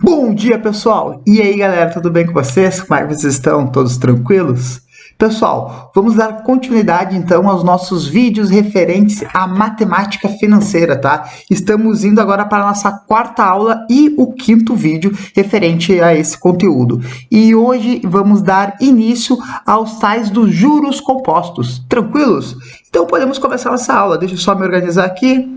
Bom dia, pessoal! E aí, galera, tudo bem com vocês? Como é que vocês estão? Todos tranquilos? Pessoal, vamos dar continuidade então aos nossos vídeos referentes à matemática financeira, tá? Estamos indo agora para a nossa quarta aula e o quinto vídeo referente a esse conteúdo. E hoje vamos dar início aos tais dos juros compostos. Tranquilos? Então podemos começar nossa aula. Deixa eu só me organizar aqui.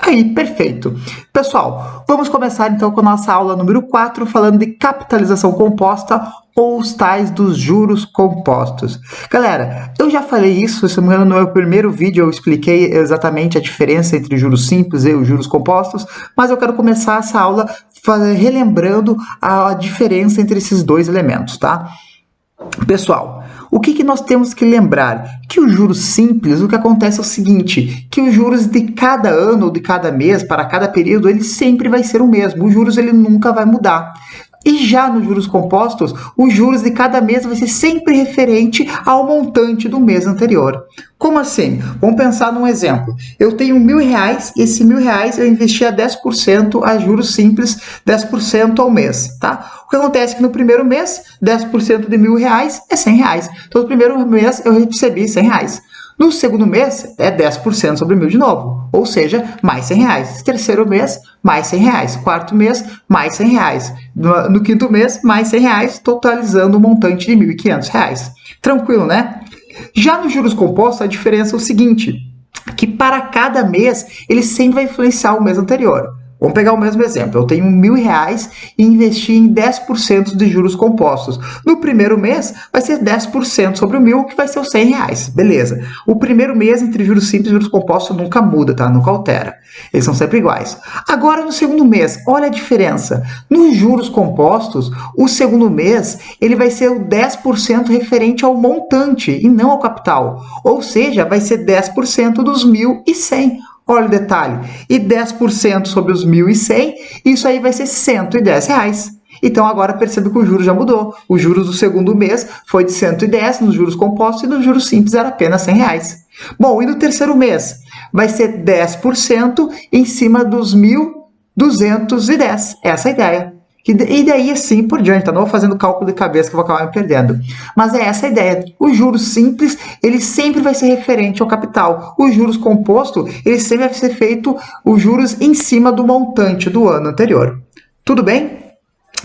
Aí, perfeito. Pessoal, vamos começar então com a nossa aula número 4, falando de capitalização composta ou os tais dos juros compostos. Galera, eu já falei isso, se não me engano, no meu primeiro vídeo eu expliquei exatamente a diferença entre juros simples e os juros compostos, mas eu quero começar essa aula relembrando a diferença entre esses dois elementos, tá? Pessoal, o que nós temos que lembrar? Que os juros simples, o que acontece é o seguinte, que os juros de cada ano ou de cada mês, para cada período, ele sempre vai ser o mesmo. Os juros ele nunca vai mudar. E já nos juros compostos, os juros de cada mês vai ser sempre referente ao montante do mês anterior. Como assim? Vamos pensar num exemplo. Eu tenho R$1.000, e esse R$1.000 eu investi a 10% a juros simples, 10% ao mês, tá? O que acontece é que no primeiro mês, 10% de R$1.000 é R$100. Então, no primeiro mês eu recebi R$100. No segundo mês, é 10% sobre 1.000 de novo, ou seja, mais R$100. Terceiro mês, mais R$100. Quarto mês, mais R$100. No quinto mês, mais R$100, totalizando um montante de R$1.500. Tranquilo, né? Já nos juros compostos, a diferença é o seguinte, que para cada mês, ele sempre vai influenciar o mês anterior. Vamos pegar o mesmo exemplo. Eu tenho R$1.000 e investi em 10% de juros compostos. No primeiro mês, vai ser 10% sobre o 1.000, que vai ser os R$100. Beleza. O primeiro mês, entre juros simples e juros compostos, nunca muda, tá? Nunca altera. Eles são sempre iguais. Agora, no segundo mês, olha a diferença. Nos juros compostos, o segundo mês, ele vai ser o 10% referente ao montante e não ao capital. Ou seja, vai ser 10% dos 1.100. Olha o detalhe, e 10% sobre os 1.100, isso aí vai ser R$110. Então, agora percebe que o juros já mudou. Os juros do segundo mês foi de 110 nos juros compostos e nos juros simples era apenas R$100. Bom, e no terceiro mês? Vai ser 10% em cima dos 1.210. Essa é a ideia. E daí assim por diante, tá? Não vou fazendo cálculo de cabeça que eu vou acabar me perdendo. Mas é essa a ideia. O juros simples, ele sempre vai ser referente ao capital. O juros composto, ele sempre vai ser feito os juros em cima do montante do ano anterior. Tudo bem?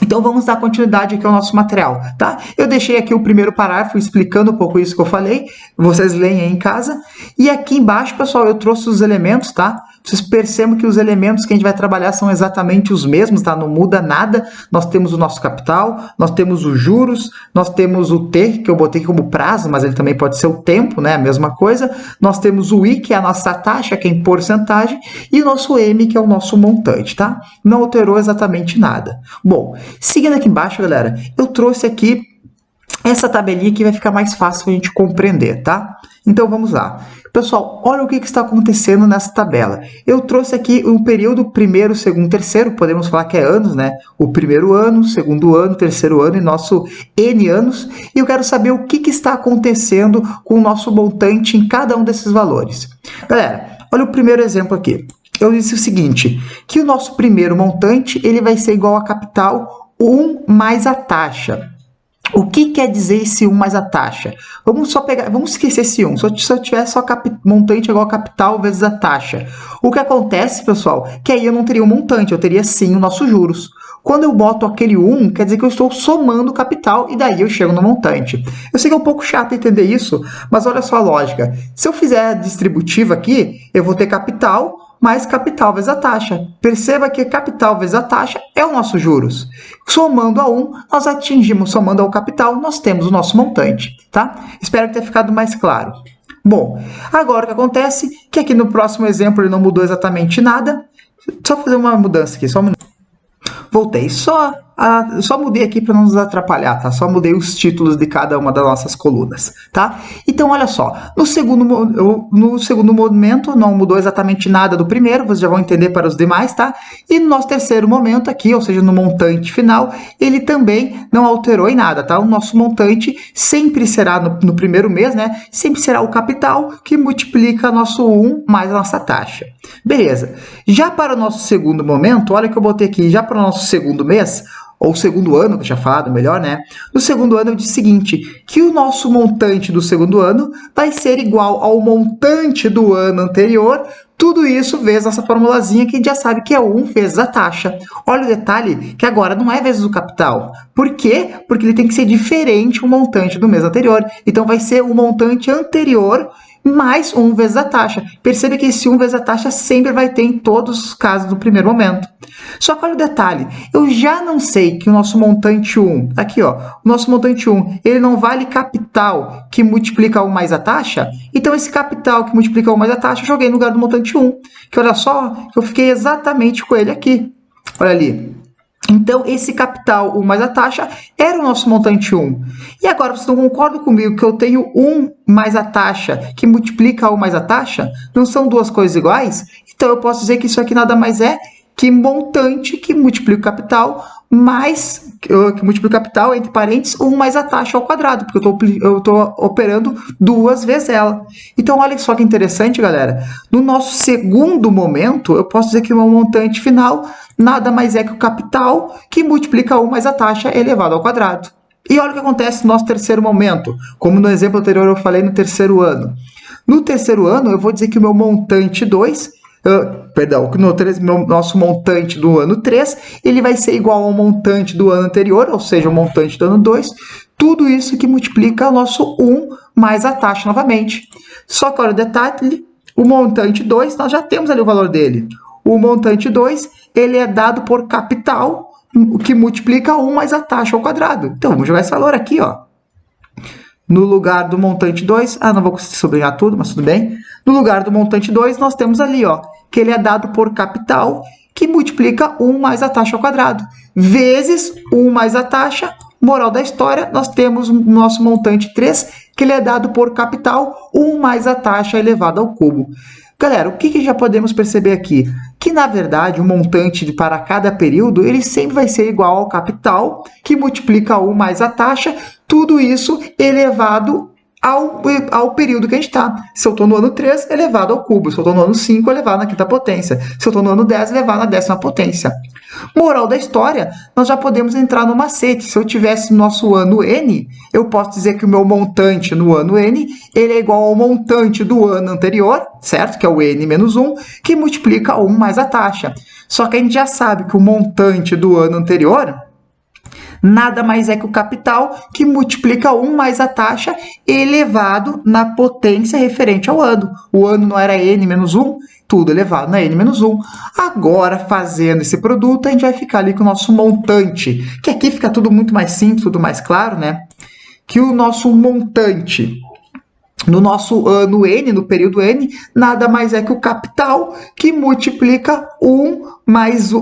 Então vamos dar continuidade aqui ao nosso material, tá? Eu deixei aqui o primeiro parágrafo explicando um pouco isso que eu falei, vocês leem aí em casa. E aqui embaixo, pessoal, eu trouxe os elementos, tá? Vocês percebam que os elementos que a gente vai trabalhar são exatamente os mesmos, tá? Não muda nada. Nós temos o nosso capital, nós temos os juros, nós temos o T, que eu botei como prazo, mas ele também pode ser o tempo, né? A mesma coisa. Nós temos o I, que é a nossa taxa, que é em porcentagem, e o nosso M, que é o nosso montante, tá? Não alterou exatamente nada. Bom, seguindo aqui embaixo, galera, eu trouxe aqui essa tabelinha que vai ficar mais fácil a gente compreender, tá? Então, vamos lá. Pessoal, olha o que está acontecendo nessa tabela. Eu trouxe aqui o período primeiro, segundo, terceiro, podemos falar que é anos, né? O primeiro ano, segundo ano, terceiro ano e nosso N anos. E eu quero saber o que está acontecendo com o nosso montante em cada um desses valores. Galera, olha o primeiro exemplo aqui. Eu disse o seguinte, que o nosso primeiro montante ele vai ser igual a capital 1 mais a taxa. O que quer dizer esse 1 mais a taxa? Vamos esquecer esse 1. Se eu tiver só montante igual a capital vezes a taxa. O que acontece, pessoal, que aí eu não teria um montante, eu teria sim os nossos juros. Quando eu boto aquele 1, quer dizer que eu estou somando o capital e daí eu chego no montante. Eu sei que é um pouco chato entender isso, mas olha só a lógica. Se eu fizer a distributiva aqui, eu vou ter capital mais capital vezes a taxa. Perceba que capital vezes a taxa é o nosso juros. Somando a 1, nós atingimos, somando ao capital, nós temos o nosso montante, tá? Espero que tenha ficado mais claro. Bom, agora o que acontece é que aqui no próximo exemplo ele não mudou exatamente nada. Só fazer uma mudança aqui, só um minuto. Voltei. Só só mudei aqui para não nos atrapalhar, tá? Só mudei os títulos de cada uma das nossas colunas, tá? Então, olha só, no segundo momento não mudou exatamente nada do primeiro, vocês já vão entender para os demais, tá? E no nosso terceiro momento aqui, ou seja, no montante final, ele também não alterou em nada, tá? O nosso montante sempre será, no primeiro mês, né? Sempre será o capital que multiplica nosso 1 mais a nossa taxa. Beleza. Já para o nosso segundo momento, olha que eu botei aqui, já para o nosso segundo mês, ou segundo ano, que eu já falado melhor, né? No segundo ano eu disse o seguinte, que o nosso montante do segundo ano vai ser igual ao montante do ano anterior, tudo isso vezes essa formulazinha que a gente já sabe que é 1 vezes a taxa. Olha o detalhe que agora não é vezes o capital. Por quê? Porque ele tem que ser diferente o montante do mês anterior. Então vai ser o montante anterior mais 1 vezes a taxa. Percebe que esse 1 vezes a taxa sempre vai ter em todos os casos do primeiro momento. Só que olha o detalhe, eu já não sei que o nosso montante 1, aqui ó, o nosso montante 1, ele não vale capital que multiplica 1 mais a taxa? Então esse capital que multiplica 1 mais a taxa eu joguei no lugar do montante 1, que olha só, eu fiquei exatamente com ele aqui, olha ali. Então, esse capital 1 mais a taxa era o nosso montante 1. E agora, vocês não concordam comigo que eu tenho 1 mais a taxa que multiplica 1 mais a taxa? Não são duas coisas iguais? Então, eu posso dizer que isso aqui nada mais é que montante que multiplica o capital mais, que multiplica o capital, entre parênteses, 1 mais a taxa ao quadrado, porque eu estou operando duas vezes ela. Então, olha só que interessante, galera. No nosso segundo momento, eu posso dizer que o meu montante final nada mais é que o capital que multiplica 1 mais a taxa elevado ao quadrado. E olha o que acontece no nosso terceiro momento, como no exemplo anterior eu falei no terceiro ano. No terceiro ano, eu vou dizer que o meu montante 2, nosso montante do ano 3, ele vai ser igual ao montante do ano anterior, ou seja, o montante do ano 2, tudo isso que multiplica o nosso 1 mais a taxa novamente. Só que olha o detalhe, o montante 2, nós já temos ali o valor dele. O montante 2, ele é dado por capital, que multiplica 1 mais a taxa ao quadrado. Então, vamos jogar esse valor aqui, ó. No lugar do montante 2, não vou conseguir sublinhar tudo, mas tudo bem. No lugar do montante 2, nós temos ali, ó, que ele é dado por capital, que multiplica 1 mais a taxa ao quadrado, vezes 1 mais a taxa. Moral da história, nós temos o nosso montante 3, que ele é dado por capital, 1 mais a taxa elevado ao cubo. Galera, o que já podemos perceber aqui? Que, na verdade, o montante para cada período, ele sempre vai ser igual ao capital, que multiplica 1 mais a taxa, tudo isso elevado ao período que a gente está. Se eu estou no ano 3, elevado ao cubo. Se eu estou no ano 5, elevado na quinta potência. Se eu estou no ano 10, elevado na 10ª potência. Moral da história, nós já podemos entrar no macete. Se eu tivesse no nosso ano N, eu posso dizer que o meu montante no ano N, ele é igual ao montante do ano anterior, certo? Que é o N menos 1, que multiplica 1 mais a taxa. Só que a gente já sabe que o montante do ano anterior nada mais é que o capital que multiplica 1 mais a taxa elevado na potência referente ao ano. O ano não era N menos 1? Tudo elevado na N menos 1. Agora, fazendo esse produto, a gente vai ficar ali com o nosso montante, que aqui fica tudo muito mais simples, tudo mais claro, né? Que o nosso montante no nosso ano N, no período N, nada mais é que o capital que multiplica 1 mais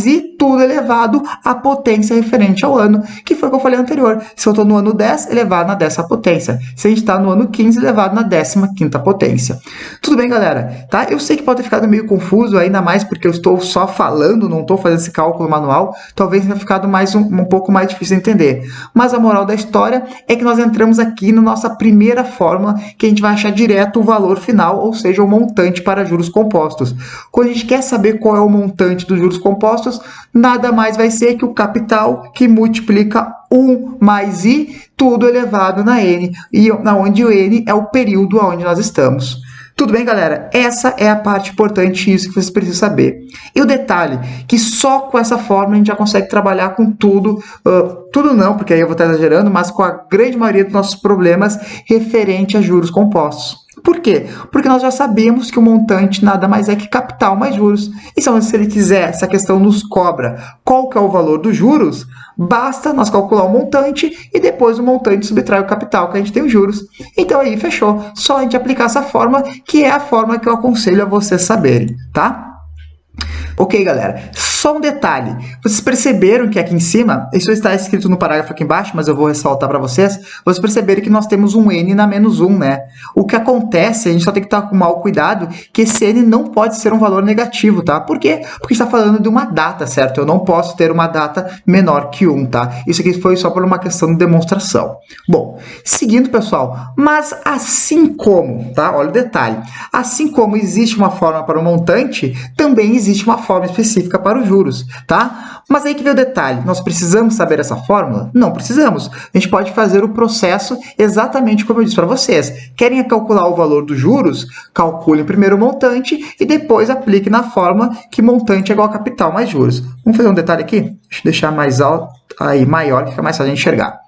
I, tudo elevado à potência referente ao ano, que foi o que eu falei anterior. Se eu estou no ano 10, elevado na 10ª potência. Se a gente está no ano 15, elevado na 15ª potência. Tudo bem, galera? Tá? Eu sei que pode ter ficado meio confuso, ainda mais porque eu estou só falando, não estou fazendo esse cálculo manual. Talvez tenha ficado um pouco mais difícil de entender. Mas a moral da história é que nós entramos aqui na nossa primeira fórmula, que a gente vai achar direto o valor final, ou seja, o montante para juros compostos. Quando a gente quer saber qual é o montante dos juros compostos, nada mais vai ser que o capital que multiplica 1 mais I, tudo elevado na N, e onde o N é o período onde nós estamos. Tudo bem, galera? Essa é a parte importante, isso que vocês precisam saber. E o detalhe, que só com essa fórmula a gente já consegue trabalhar com tudo, tudo não, porque aí eu vou estar exagerando, mas com a grande maioria dos nossos problemas referente a juros compostos. Por quê? Porque nós já sabemos que o montante nada mais é que capital mais juros. E se ele quiser, se a questão nos cobra qual que é o valor dos juros, basta nós calcular o montante e depois o montante subtrai o capital que a gente tem os juros. Então aí fechou. Só a gente aplicar essa forma, que é a forma que eu aconselho a vocês saberem, tá? Ok, galera. Só um detalhe, vocês perceberam que aqui em cima, isso está escrito no parágrafo aqui embaixo, mas eu vou ressaltar para vocês perceberam que nós temos um n na menos 1, né? O que acontece, a gente só tem que estar com mau cuidado, que esse n não pode ser um valor negativo, tá? Por quê? Porque está falando de uma data, certo? Eu não posso ter uma data menor que 1, tá? Isso aqui foi só por uma questão de demonstração. Bom, seguindo, pessoal, mas assim como, tá? Olha o detalhe, assim como existe uma forma para o montante, também existe uma forma específica para os juros, tá? Mas aí que vem o detalhe, nós precisamos saber essa fórmula? Não precisamos. A gente pode fazer o processo exatamente como eu disse para vocês. Querem calcular o valor dos juros? Calcule primeiro o montante e depois aplique na fórmula que montante é igual a capital mais juros. Vamos fazer um detalhe aqui? Deixa eu deixar mais alto, aí maior, que fica mais fácil de enxergar.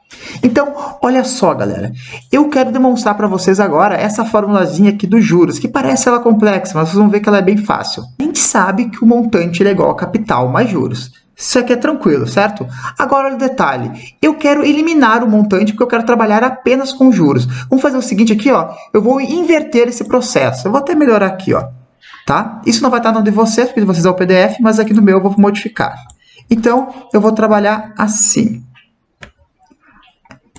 Então, olha só, galera, eu quero demonstrar para vocês agora essa formulazinha aqui dos juros, que parece ela complexa, mas vocês vão ver que ela é bem fácil. A gente sabe que o montante é igual a capital mais juros. Isso aqui é tranquilo, certo? Agora, olha o detalhe. Eu quero eliminar o montante porque eu quero trabalhar apenas com juros. Vamos fazer o seguinte aqui, ó. Eu vou inverter esse processo. Eu vou até melhorar aqui, ó. Tá? Isso não vai estar no de vocês, porque de vocês é o PDF, mas aqui no meu eu vou modificar. Então, eu vou trabalhar assim.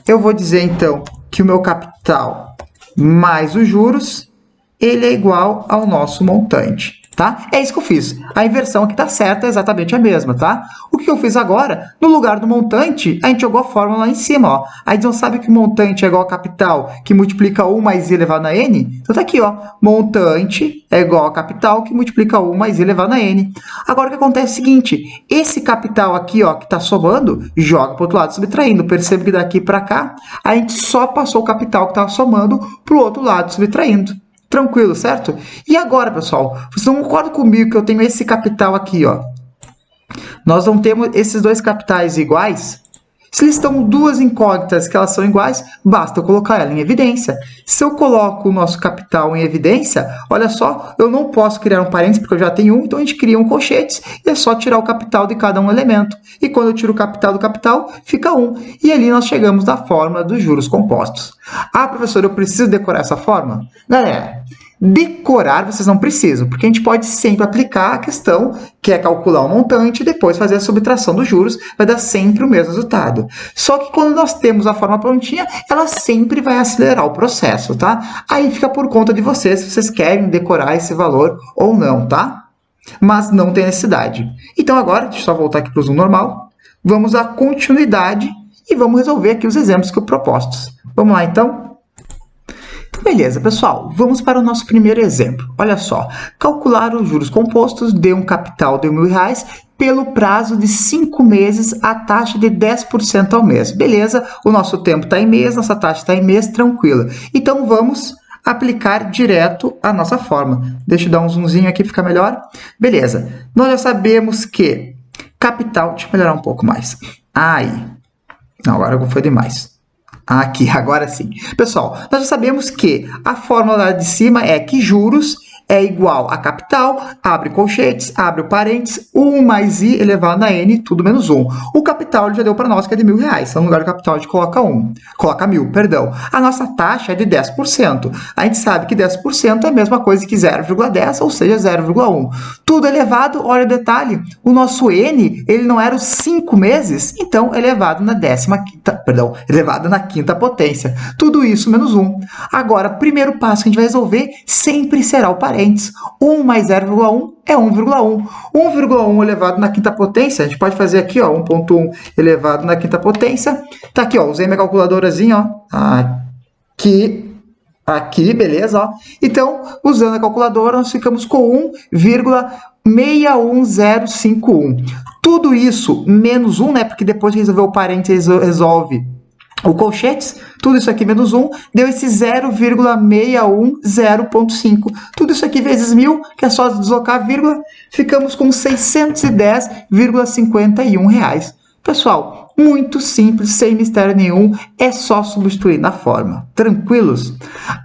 Eu vou dizer, então, que o meu capital mais os juros, ele é igual ao nosso montante, tá? É isso que eu fiz. A inversão aqui está certa, é exatamente a mesma, tá? O que eu fiz agora, no lugar do montante, a gente jogou a fórmula lá em cima, ó. A gente não sabe que o montante é igual a capital, que multiplica 1 mais i elevado a n? Então, tá aqui, ó. Montante é igual a capital, que multiplica 1 mais i elevado a n. Agora, o que acontece é o seguinte, esse capital aqui, ó, que está somando, joga para o outro lado subtraindo. Percebe que daqui para cá, a gente só passou o capital que estava somando para o outro lado subtraindo. Tranquilo, certo? E agora, pessoal, vocês não concordam comigo que eu tenho esse capital aqui, ó? Nós não temos esses dois capitais iguais? Se eles estão duas incógnitas que elas são iguais, basta eu colocar ela em evidência. Se eu coloco o nosso capital em evidência, olha só, eu não posso criar um parênteses porque eu já tenho um, então a gente cria um colchetes e é só tirar o capital de cada um elemento. E quando eu tiro o capital do capital, fica 1. E ali nós chegamos na fórmula dos juros compostos. Ah, professor, eu preciso decorar essa fórmula? Galera, decorar vocês não precisam, porque a gente pode sempre aplicar a questão, que é calcular o montante e depois fazer a subtração dos juros, vai dar sempre o mesmo resultado. Só que quando nós temos a forma prontinha, ela sempre vai acelerar o processo, tá? Aí fica por conta de vocês, se vocês querem decorar esse valor ou não, tá? Mas não tem necessidade. Então agora, deixa eu só voltar aqui para o zoom normal, vamos à continuidade e vamos resolver aqui os exemplos que eu propostos. Vamos lá, então? Beleza, pessoal, vamos para o nosso primeiro exemplo. Olha só, calcular os juros compostos de um capital de R$1.000 pelo prazo de 5 meses a taxa de 10% ao mês. Beleza, o nosso tempo está em mês, nossa taxa está em mês, tranquila. Então, vamos aplicar direto a nossa fórmula. Deixa eu dar um zoomzinho aqui, fica melhor. Beleza, nós já sabemos que capital... Deixa eu melhorar um pouco mais. Aí, não, agora foi demais. Aqui, agora sim. Pessoal, nós já sabemos que a fórmula lá de cima é que juros é igual a capital, abre colchetes, abre o parênteses, 1 mais i elevado a n, tudo menos 1. O capital ele já deu para nós que é de R$1.000. Então, no lugar do capital, a gente coloca 1,000, perdão. A nossa taxa é de 10%. A gente sabe que 10% é a mesma coisa que 0,10, ou seja, 0,1. Tudo elevado, olha o detalhe, o nosso n, ele não era os 5 meses, então elevado na elevado na quinta potência. Tudo isso menos 1. Agora, primeiro passo que a gente vai resolver sempre será o parênteses. 1 mais 0,1 é 1,1. 1,1 elevado na quinta potência, a gente pode fazer aqui, ó, 1,1 elevado na quinta potência. Tá aqui, ó, usei minha calculadorazinha, ó, aqui, beleza, ó. Então, usando a calculadora, nós ficamos com 1,61051. Tudo isso menos 1, né, porque depois de resolver o parênteses, resolve o colchetes, tudo isso aqui menos 1, deu esse 0,610.5. Tudo isso aqui vezes 1.000, que é só deslocar a vírgula, ficamos com R$610,51. Pessoal, muito simples, sem mistério nenhum, é só substituir na forma. Tranquilos?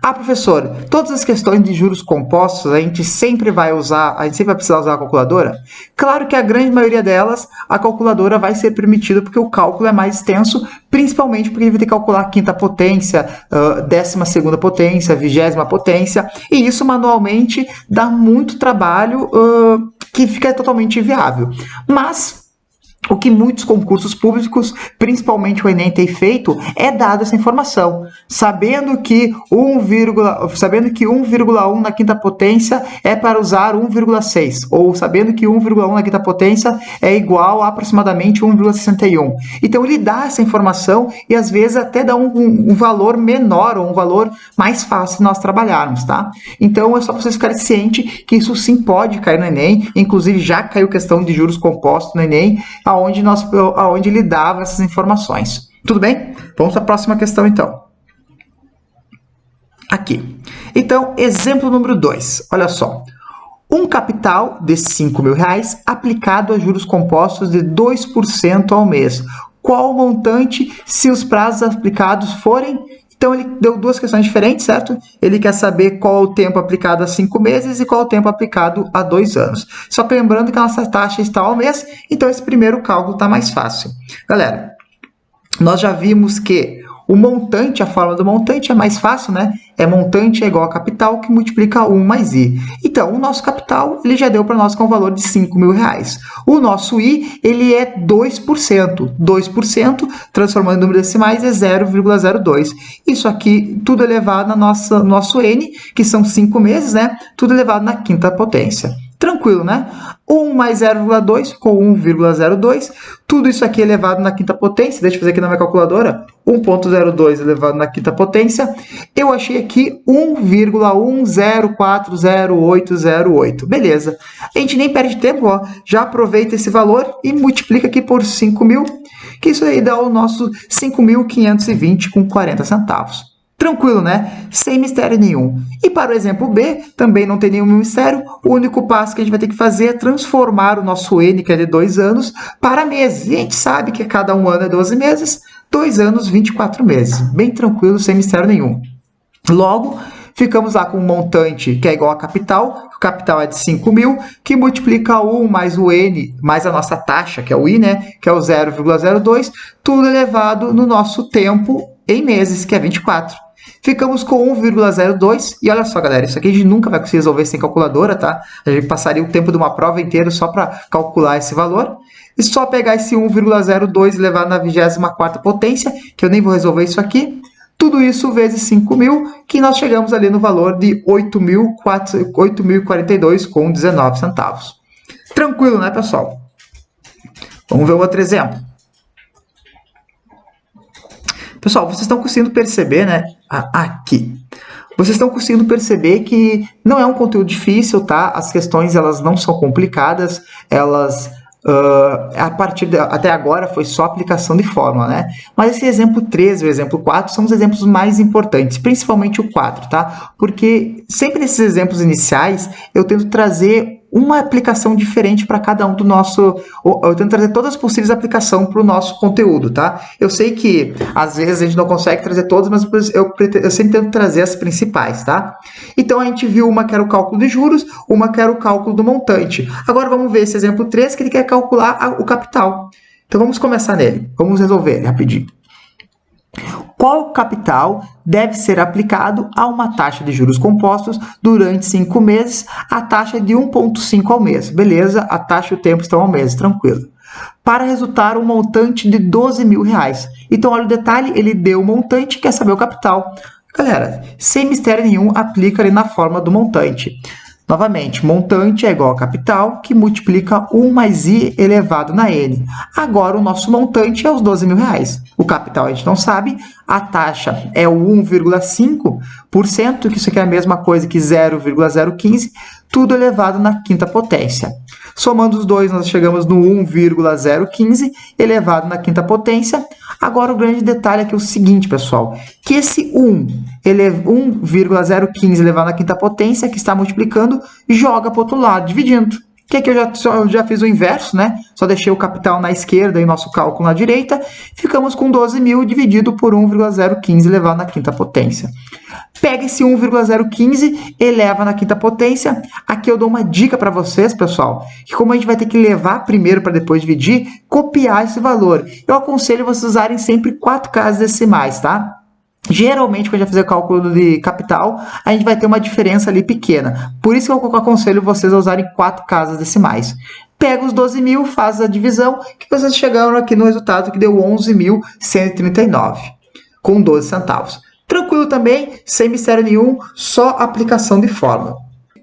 Ah, professor, todas as questões de juros compostos a gente sempre vai precisar usar a calculadora? Claro que a grande maioria delas, a calculadora vai ser permitida porque o cálculo é mais extenso, principalmente porque ele vai ter que calcular a quinta potência, 12ª potência, 20ª potência, e isso manualmente dá muito trabalho, que fica totalmente inviável. Mas o que muitos concursos públicos, principalmente o Enem, tem feito é dado essa informação, sabendo que 1,1 na quinta potência é para usar 1,6, ou sabendo que 1,1 na quinta potência é igual a aproximadamente 1,61. Então ele dá essa informação e às vezes até dá um valor menor ou um valor mais fácil de nós trabalharmos, tá? Então é só para vocês ficarem cientes que isso sim pode cair no Enem, inclusive já caiu questão de juros compostos no Enem, aonde ele dava essas informações. Tudo bem? Vamos para a próxima questão, então. Aqui. Então, exemplo número 2. Olha só. Um capital de R$5.000 aplicado a juros compostos de 2% ao mês. Qual o montante se os prazos aplicados forem... Então, ele deu duas questões diferentes, certo? Ele quer saber qual o tempo aplicado a 5 meses e qual o tempo aplicado a 2 anos. Só que lembrando que a nossa taxa está ao mês, então esse primeiro cálculo está mais fácil. Galera, nós já vimos que o montante, a fórmula do montante é mais fácil, né? Montante é igual a capital que multiplica 1 mais I. Então, o nosso capital, ele já deu para nós com o valor de R$5.000. O nosso I, ele é 2%. 2%, transformando em número decimais, é 0,02. Isso aqui, tudo elevado no nosso N, que são 5 meses, né? Tudo elevado na quinta potência. Tranquilo, né? 1 mais 0,2 ficou 1,02. Tudo isso aqui elevado na quinta potência. Deixa eu fazer aqui na minha calculadora. 1,02 elevado na quinta potência. Eu achei aqui 1,10408808. Beleza. A gente nem perde tempo, ó. Já aproveita esse valor e multiplica aqui por 5.000, que isso aí dá o nosso 5.520 com 40 centavos. Tranquilo, né? Sem mistério nenhum. E para o exemplo B, também não tem nenhum mistério. O único passo que a gente vai ter que fazer é transformar o nosso N, que é de 2 anos, para meses. E a gente sabe que cada um ano é 12 meses, 2 anos, 24 meses. Bem tranquilo, sem mistério nenhum. Logo, ficamos lá com um montante que é igual a capital. O capital é de 5.000, que multiplica 1 mais o N, mais a nossa taxa, que é o I, né? Que é o 0,02, tudo elevado no nosso tempo em meses, que é 24. Ficamos com 1,02, e olha só, galera, isso aqui a gente nunca vai conseguir resolver sem calculadora, tá? A gente passaria o tempo de uma prova inteira só para calcular esse valor. E só pegar esse 1,02 e levar na 24ª potência, que eu nem vou resolver isso aqui. Tudo isso vezes 5.000, que nós chegamos ali no valor de 8.042,19 centavos. Tranquilo, né, pessoal? Vamos ver outro exemplo. Pessoal, vocês estão conseguindo perceber, né? Aqui. Vocês estão conseguindo perceber que não é um conteúdo difícil, tá? As questões, elas não são complicadas, elas... até agora foi só aplicação de fórmula, né? Mas esse exemplo 3 e o exemplo 4 são os exemplos mais importantes, principalmente o 4, tá? Porque sempre nesses exemplos iniciais eu tento trazer uma aplicação diferente para cada um do nosso... Eu tento trazer todas as possíveis aplicações para o nosso conteúdo, tá? Eu sei que às vezes a gente não consegue trazer todas, mas eu sempre tento trazer as principais, tá? Então a gente viu uma que era o cálculo de juros, uma que era o cálculo do montante. Agora vamos ver esse exemplo 3, que ele quer calcular o capital. Então vamos começar nele. Vamos resolver ele rapidinho. Qual capital deve ser aplicado a uma taxa de juros compostos durante 5 meses, a taxa de 1,5 ao mês? Beleza, a taxa e o tempo estão ao mês, tranquilo. Para resultar um montante de R$12.000. Então, olha o detalhe, ele deu o montante, quer saber o capital. Galera, sem mistério nenhum, aplica ali na forma do montante. Novamente, montante é igual a capital, que multiplica 1 mais I elevado na N. Agora, o nosso montante é os R$12.000. O capital a gente não sabe, a taxa é o 1,5%, que isso aqui é a mesma coisa que 0,015, tudo elevado na quinta potência. Somando os dois, nós chegamos no 1,015 elevado na quinta potência. Agora, o grande detalhe aqui é o seguinte, pessoal, que esse 1,015 elevado na quinta potência, que está multiplicando, joga para o outro lado, dividindo. Que aqui eu já fiz o inverso, né? Só deixei o capital na esquerda e o nosso cálculo na direita. Ficamos com 12.000 dividido por 1,015 elevado na quinta potência. Pega esse 1,015, eleva na quinta potência. Aqui eu dou uma dica para vocês, pessoal, que como a gente vai ter que levar primeiro para depois dividir, copiar esse valor. Eu aconselho vocês usarem sempre 4 casas decimais, tá? Geralmente, quando a gente vai fazer o cálculo de capital, a gente vai ter uma diferença ali pequena. Por isso que eu aconselho vocês a usarem 4 casas decimais. Pega os 12 mil, faz a divisão, que vocês chegaram aqui no resultado que deu 11.139, com 12 centavos. Tranquilo também, sem mistério nenhum, só aplicação de fórmula.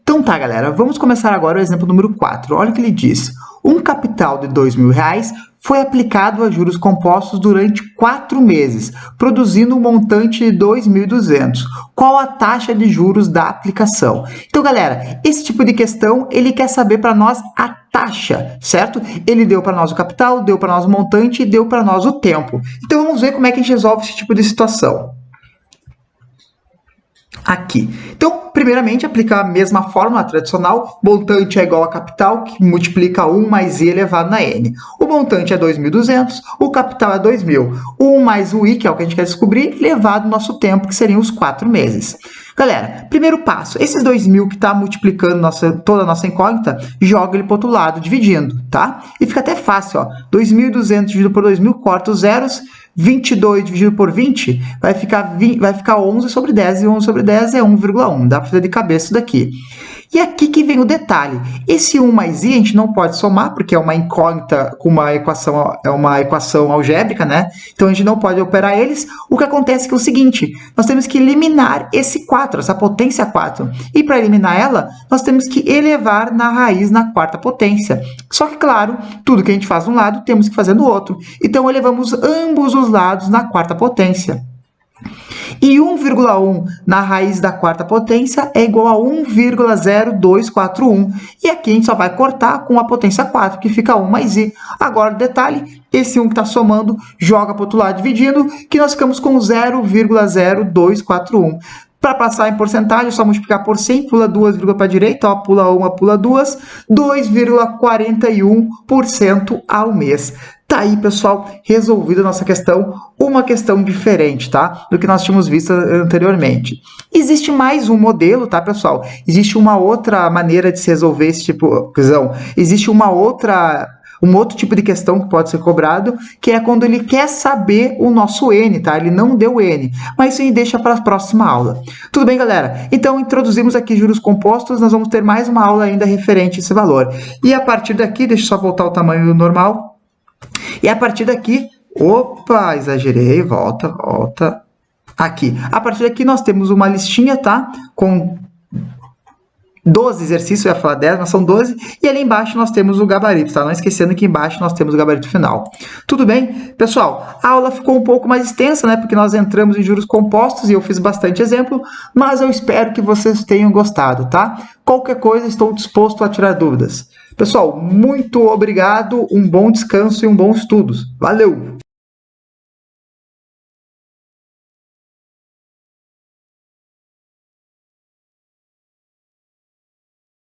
Então tá, galera, vamos começar agora o exemplo número 4. Olha o que ele diz. Um capital de R$2.000 foi aplicado a juros compostos durante 4 meses, produzindo um montante de 2.200. Qual a taxa de juros da aplicação? Então, galera, esse tipo de questão, ele quer saber para nós a taxa, certo? Ele deu para nós o capital, deu para nós o montante e deu para nós o tempo. Então, vamos ver como é que a gente resolve esse tipo de situação. Aqui. Então, primeiramente, aplicar a mesma fórmula tradicional, montante é igual a capital, que multiplica 1 mais i elevado na n. O montante é 2.200, o capital é 2.000. O 1 mais o i, que é o que a gente quer descobrir, elevado ao nosso tempo, que seriam os 4 meses. Galera, primeiro passo, esses 2.000 que está multiplicando toda a nossa incógnita, joga ele para o outro lado, dividindo, tá? E fica até fácil, ó. 2.200 dividido por 2.000, corta os zeros, 22 dividido por 20 vai ficar 11 sobre 10, e 11 sobre 10 é 1,1. Dá para fazer de cabeça isso daqui. E aqui que vem o detalhe. Esse 1 mais i a gente não pode somar, porque é uma incógnita com uma equação algébrica, né? Então, a gente não pode operar eles. O que acontece é que é o seguinte, nós temos que eliminar esse 4, essa potência 4. E para eliminar ela, nós temos que elevar na raiz na quarta potência. Só que, claro, tudo que a gente faz de um lado, temos que fazer no outro. Então, elevamos ambos os lados na quarta potência. E 1,1 na raiz da quarta potência é igual a 1,0241. E aqui a gente só vai cortar com a potência 4, que fica 1 mais i. Agora, detalhe, esse 1 que está somando, joga para o outro lado dividindo, que nós ficamos com 0,0241. Para passar em porcentagem, é só multiplicar por 100, pula 2 para a direita, ó, pula 1, pula 2, 2,41% ao mês. Tá aí, pessoal, resolvida a nossa questão, uma questão diferente, tá? Do que nós tínhamos visto anteriormente. Existe mais um modelo, tá, pessoal? Existe uma outra maneira de se resolver esse tipo de questão. Existe um outro tipo de questão que pode ser cobrado, que é quando ele quer saber o nosso n, tá? Ele não deu n, mas isso a gente deixa para a próxima aula. Tudo bem, galera? Então, introduzimos aqui juros compostos, nós vamos ter mais uma aula ainda referente a esse valor. E a partir daqui, deixa eu só voltar ao tamanho normal. E a partir daqui, opa, exagerei, volta. Aqui. A partir daqui nós temos uma listinha, tá? Com 12 exercícios, eu ia falar 10, mas são 12. E ali embaixo nós temos o gabarito, tá? Não esquecendo que embaixo nós temos o gabarito final. Tudo bem? Pessoal, a aula ficou um pouco mais extensa, né? Porque nós entramos em juros compostos e eu fiz bastante exemplo, mas eu espero que vocês tenham gostado, tá? Qualquer coisa, estou disposto a tirar dúvidas. Pessoal, muito obrigado, um bom descanso e um bom estudos. Valeu!